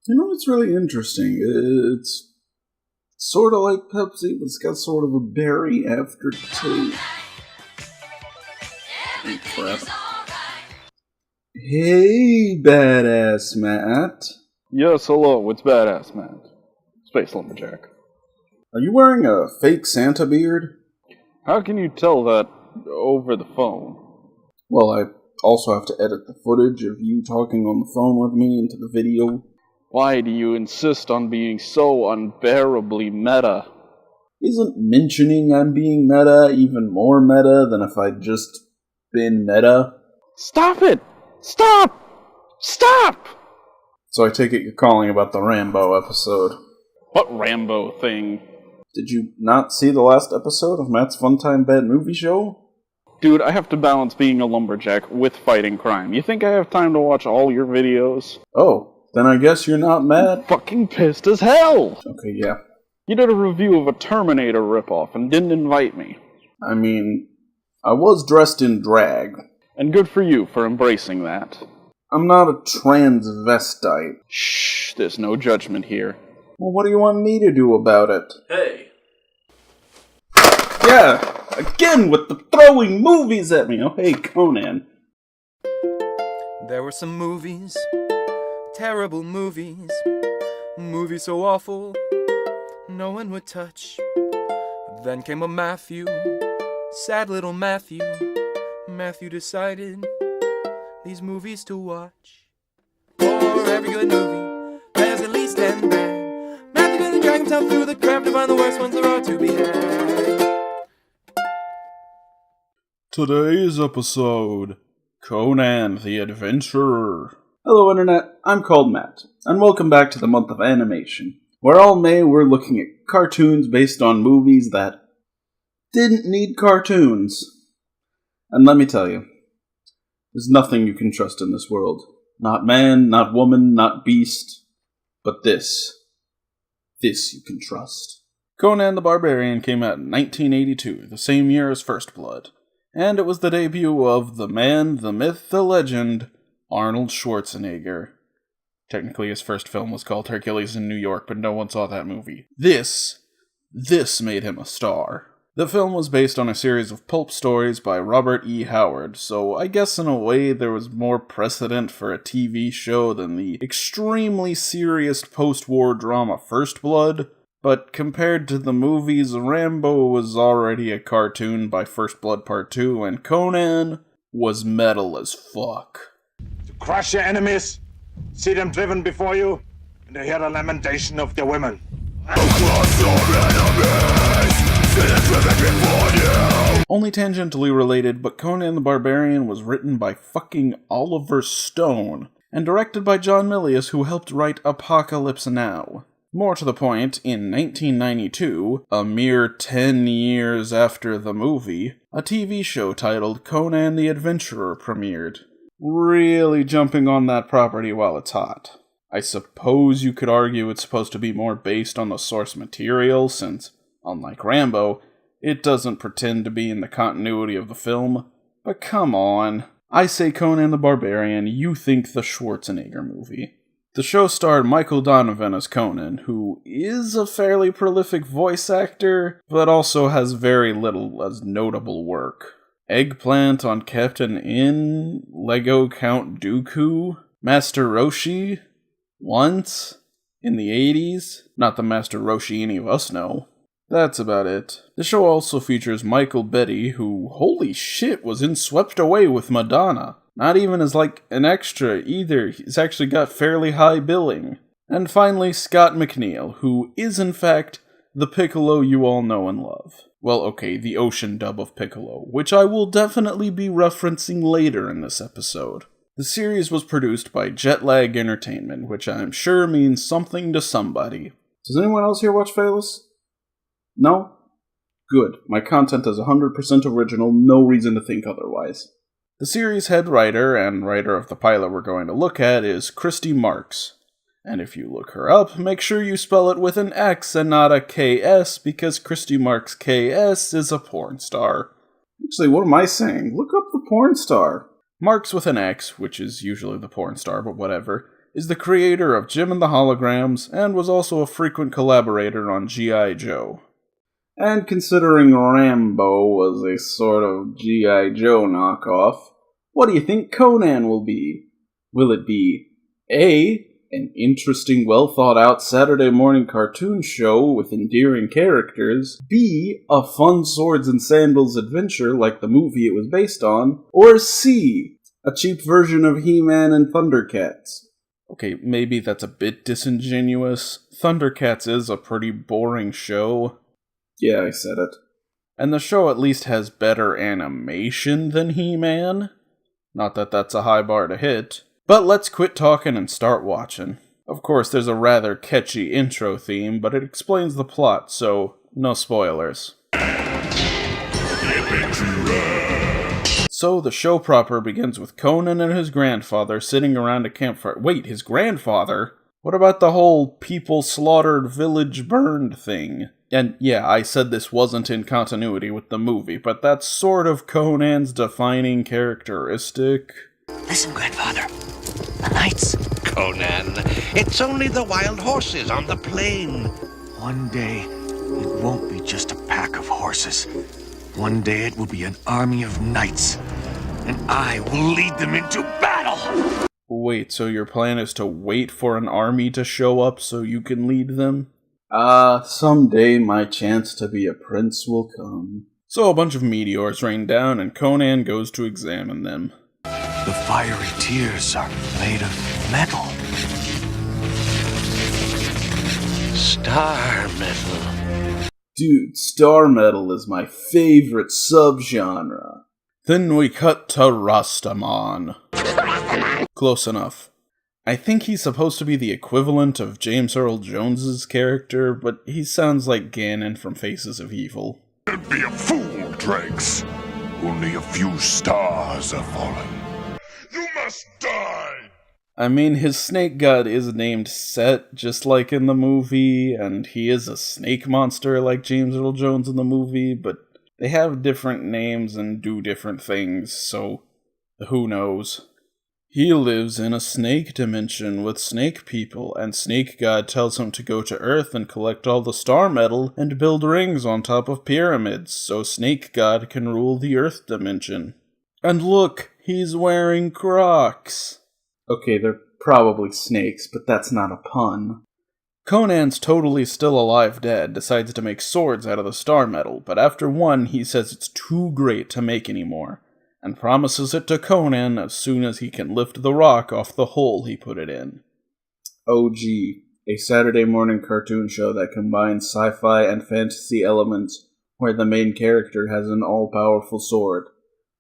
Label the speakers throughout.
Speaker 1: It's really interesting. It's sort of like Pepsi, but it's got sort of a berry aftertaste. Oh, crap. Hey, Badass Matt.
Speaker 2: Yes, hello, it's Badass Matt. Space Lumberjack.
Speaker 1: Are you wearing a fake Santa beard?
Speaker 2: How can you tell that over the phone?
Speaker 1: Well, I also have to edit the footage of you talking on the phone with me into the video.
Speaker 2: Why do you insist on being so unbearably meta?
Speaker 1: Isn't mentioning I'm being meta even more meta than if I'd just been meta?
Speaker 2: Stop it! Stop! Stop!
Speaker 1: So I take it you're calling about the Rambo episode.
Speaker 2: What Rambo thing?
Speaker 1: Did you not see the last episode of Matt's Funtime Bad Movie Show?
Speaker 2: Dude, I have to balance being a lumberjack with fighting crime. You think I have time to watch all your videos?
Speaker 1: Oh, then I guess you're not mad?
Speaker 2: Fucking pissed as hell!
Speaker 1: Okay, yeah.
Speaker 2: You did a review of a Terminator ripoff and didn't invite me.
Speaker 1: I mean, I was dressed in drag.
Speaker 2: And good for you for embracing that.
Speaker 1: I'm not a transvestite.
Speaker 2: Shh, there's no judgment here.
Speaker 1: Well, what do you want me to do about it?
Speaker 2: Hey.
Speaker 1: Yeah, again with the throwing movies at me. Oh, hey, Conan.
Speaker 3: There were some movies, terrible movies, movies so awful, no one would touch. Then came a Matthew, sad little Matthew. Matthew decided these movies to watch. For every good movie, there's at least 10 bad. Matthew gonna drag himself through the crap to find the worst ones there are to be had.
Speaker 1: Today's episode, Conan the Adventurer. Hello Internet, I'm called Matt, and welcome back to the month of animation, where all May we're looking at cartoons based on movies that didn't need cartoons. And let me tell you, there's nothing you can trust in this world. Not man, not woman, not beast, but this. This you can trust. Conan the Barbarian came out in 1982, the same year as First Blood. And it was the debut of the man, the myth, the legend, Arnold Schwarzenegger. Technically, his first film was called Hercules in New York, but no one saw that movie. This made him a star. The film was based on a series of pulp stories by Robert E. Howard, so I guess in a way there was more precedent for a TV show than the extremely serious post-war drama First Blood. But compared to the movies, Rambo was already a cartoon by First Blood Part 2, and Conan was metal as fuck.
Speaker 4: To crush your enemies, see them driven before you, and to hear the lamentation of their women.
Speaker 1: Crush your enemies, see them driven before you! Only tangentially related, but Conan the Barbarian was written by fucking Oliver Stone, and directed by John Milius, who helped write Apocalypse Now. More to the point, in 1992, a mere 10 years after the movie, a TV show titled Conan the Adventurer premiered. Really jumping on that property while it's hot. I suppose you could argue it's supposed to be more based on the source material, since, unlike Rambo, it doesn't pretend to be in the continuity of the film. But come on. I say Conan the Barbarian, you think the Schwarzenegger movie. The show starred Michael Donovan as Conan, who is a fairly prolific voice actor, but also has very little as notable work. Eggplant on Captain In, Lego Count Dooku, Master Roshi, once, in the 80s, not the Master Roshi any of us know. That's about it. The show also features Michael Beatty, who, holy shit, was in Swept Away with Madonna. Not even as like an extra either, he's actually got fairly high billing. And finally, Scott McNeil, who is in fact the Piccolo you all know and love. Well, okay, the ocean dub of Piccolo, which I will definitely be referencing later in this episode. The series was produced by Jetlag Entertainment, which I'm sure means something to somebody. Does anyone else here watch Phaelus? No? Good. My content is 100% original, no reason to think otherwise. The series' head writer, and writer of the pilot we're going to look at, is Christy Marks. And if you look her up, make sure you spell it with an X and not a KS, because Christy Marks KS is a porn star. Actually, what am I saying? Look up the porn star. Marks with an X, which is usually the porn star, but whatever, is the creator of Jim and the Holograms, and was also a frequent collaborator on G.I. Joe. And considering Rambo was a sort of G.I. Joe knockoff, what do you think Conan will be? Will it be A, an interesting, well-thought-out Saturday morning cartoon show with endearing characters, B, a fun swords and sandals adventure like the movie it was based on, or C, a cheap version of He-Man and Thundercats? Okay, maybe that's a bit disingenuous. Thundercats is a pretty boring show. Yeah, I said it. And the show at least has better animation than He-Man. Not that that's a high bar to hit. But let's quit talking and start watching. Of course, there's a rather catchy intro theme, but it explains the plot, so no spoilers. So the show proper begins with Conan and his grandfather sitting around a campfire. Wait, his grandfather? What about the whole people slaughtered, village burned thing? And yeah, I said this wasn't in continuity with the movie, but that's sort of Conan's defining characteristic.
Speaker 5: Listen, grandfather. The knights.
Speaker 6: Conan, it's only the wild horses on the plain.
Speaker 5: One day, it won't be just a pack of horses. One day it will be an army of knights. And I will lead them into battle!
Speaker 1: Wait, so your plan is to wait for an army to show up so you can lead them? Someday my chance to be a prince will come. So a bunch of meteors rain down and Conan goes to examine them.
Speaker 5: The fiery tears are made of metal.
Speaker 6: Star metal.
Speaker 1: Dude, star metal is my favorite subgenre. Then we cut to Rastamon. Close enough. I think he's supposed to be the equivalent of James Earl Jones's character, but he sounds like Ganon from Faces of Evil.
Speaker 7: Don't be a fool, Dregs. Only a few stars are fallen. You must die!
Speaker 1: I mean, his snake god is named Set, just like in the movie, and he is a snake monster like James Earl Jones in the movie, but they have different names and do different things, so who knows? He lives in a snake dimension with snake people, and Snake God tells him to go to Earth and collect all the star metal and build rings on top of pyramids, so Snake God can rule the Earth dimension. And look, he's wearing Crocs. Okay, they're probably snakes, but that's not a pun. Conan's totally still alive dead, decides to make swords out of the star metal, but after one he says it's too great to make anymore, and promises it to Conan as soon as he can lift the rock off the hole he put it in. OG, a Saturday morning cartoon show that combines sci-fi and fantasy elements where the main character has an all-powerful sword.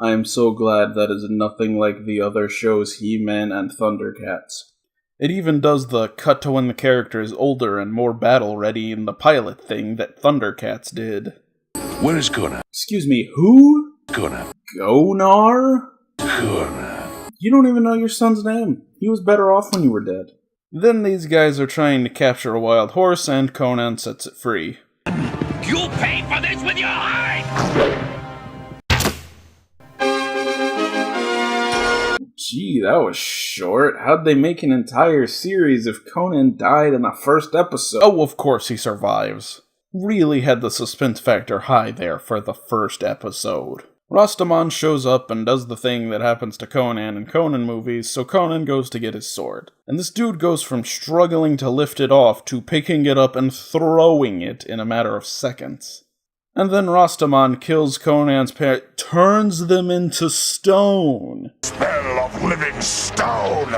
Speaker 1: I am so glad that is nothing like the other shows He-Man and Thundercats. It even does the cut to when the character is older and more battle-ready in the pilot thing that Thundercats did.
Speaker 7: Where is Conan?
Speaker 1: Excuse me, who?
Speaker 7: Conan.
Speaker 1: Gonar?
Speaker 7: Conan.
Speaker 1: You don't even know your son's name. He was better off when you were dead. Then these guys are trying to capture a wild horse, and Conan sets it free.
Speaker 6: You'll pay for this with your hide!
Speaker 1: Gee, that was short. How'd they make an entire series if Conan died in the first episode? Oh, of course he survives. Really had the suspense factor high there for the first episode. Rastamon shows up and does the thing that happens to Conan in Conan movies, so Conan goes to get his sword. And this dude goes from struggling to lift it off to picking it up and throwing it in a matter of seconds. And then Rastamon kills Conan's parents, turns them into stone.
Speaker 7: Spell of living stone!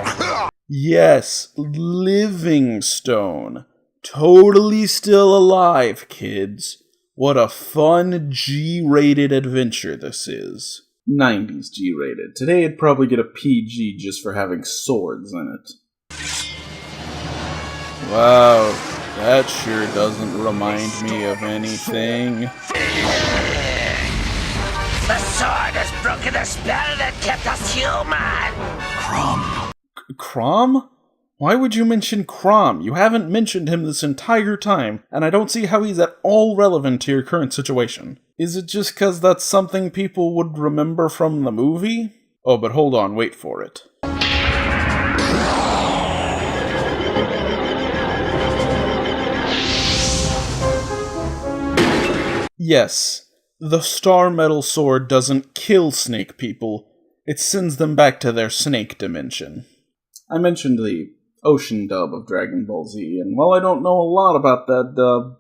Speaker 1: Yes, living stone. Totally still alive, kids. What a fun G-rated adventure this is. 90s G-rated. Today it'd probably get a PG just for having swords in it. Wow, that sure doesn't remind me of anything.
Speaker 6: The sword has broken the spell that kept us human!
Speaker 5: Crom.
Speaker 1: Crom? Why would you mention Crom? You haven't mentioned him this entire time, and I don't see how he's at all relevant to your current situation. Is it just 'cause that's something people would remember from the movie? Oh, but hold on, wait for it. Yes, the star metal sword doesn't kill snake people, it sends them back to their snake dimension. I mentioned the ocean dub of Dragon Ball Z, and while I don't know a lot about that dub,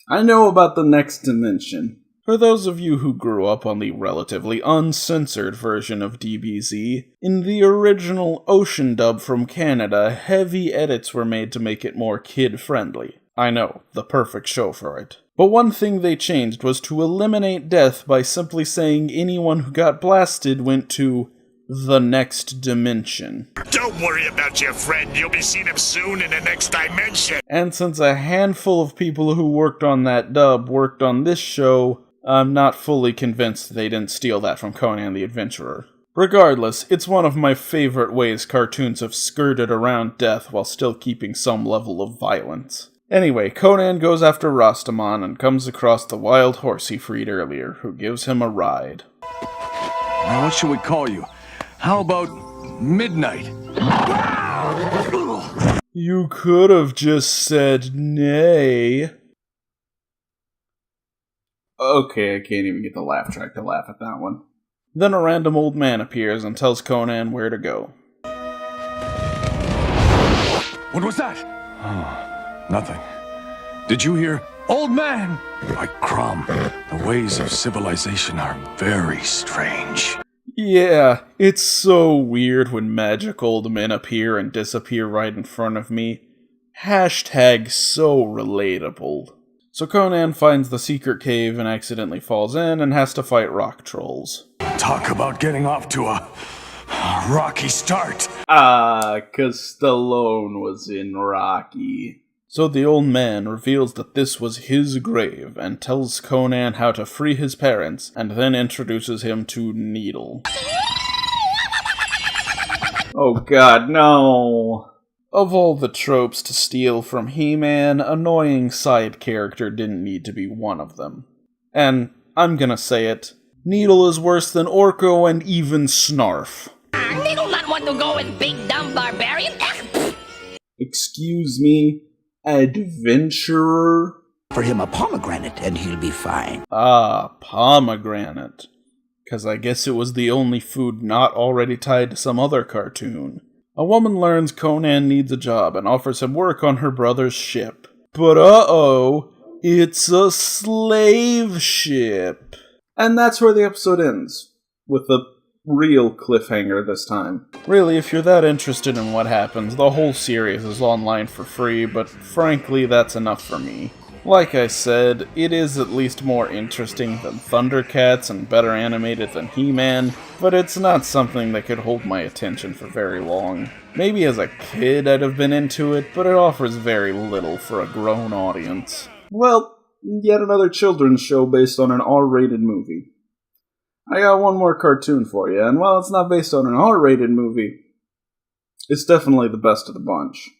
Speaker 1: I know about the next dimension. For those of you who grew up on the relatively uncensored version of DBZ, in the original ocean dub from Canada, heavy edits were made to make it more kid-friendly. I know, the perfect show for it. But one thing they changed was to eliminate death by simply saying anyone who got blasted went to the next dimension.
Speaker 7: Don't worry about your friend. You'll be seeing him soon in the next dimension.
Speaker 1: And since a handful of people who worked on that dub worked on this show, I'm not fully convinced they didn't steal that from Conan the Adventurer. Regardless, it's one of my favorite ways cartoons have skirted around death while still keeping some level of violence. Anyway, Conan goes after Rastamon and comes across the wild horse he freed earlier, who gives him a ride.
Speaker 5: Now, what should we call you? How about Midnight?
Speaker 1: You could have just said nay. Okay, I can't even get the laugh track to laugh at that one. Then a random old man appears and tells Conan where to go.
Speaker 5: What was that? Oh, nothing. Did you hear? Old man! By Crom, the ways of civilization are very strange.
Speaker 1: Yeah, it's so weird when magic old men appear and disappear right in front of me. Hashtag so relatable. So Conan finds the secret cave and accidentally falls in and has to fight rock trolls.
Speaker 5: Talk about getting off to a rocky start.
Speaker 1: 'Cause Stallone was in Rocky. So the old man reveals that this was his grave and tells Conan how to free his parents and then introduces him to Needle. Oh god, no! Of all the tropes to steal from He-Man, annoying side character didn't need to be one of them. And I'm gonna say it, Needle is worse than Orko and even Snarf.
Speaker 6: Needle not want to go with big dumb barbarian.
Speaker 1: Excuse me? Adventurer?
Speaker 8: For him a pomegranate and he'll be fine.
Speaker 1: Ah, pomegranate. 'Cause I guess it was the only food not already tied to some other cartoon. A woman learns Conan needs a job and offers him work on her brother's ship. But uh-oh, it's a slave ship. And that's where the episode ends. With the real cliffhanger this time. Really, if you're that interested in what happens, the whole series is online for free, but frankly, that's enough for me. Like I said, it is at least more interesting than Thundercats and better animated than He-Man, but it's not something that could hold my attention for very long. Maybe as a kid I'd have been into it, but it offers very little for a grown audience. Well, yet another children's show based on an R-rated movie. I got one more cartoon for you, and while it's not based on an R-rated movie, it's definitely the best of the bunch.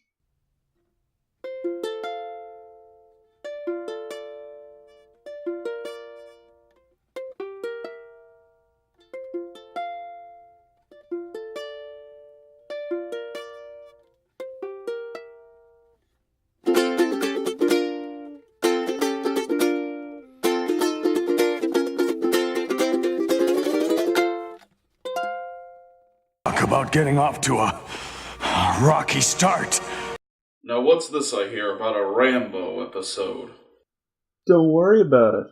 Speaker 5: About getting off to a rocky start.
Speaker 1: Now what's this I hear about a Rambo episode? Don't worry about it.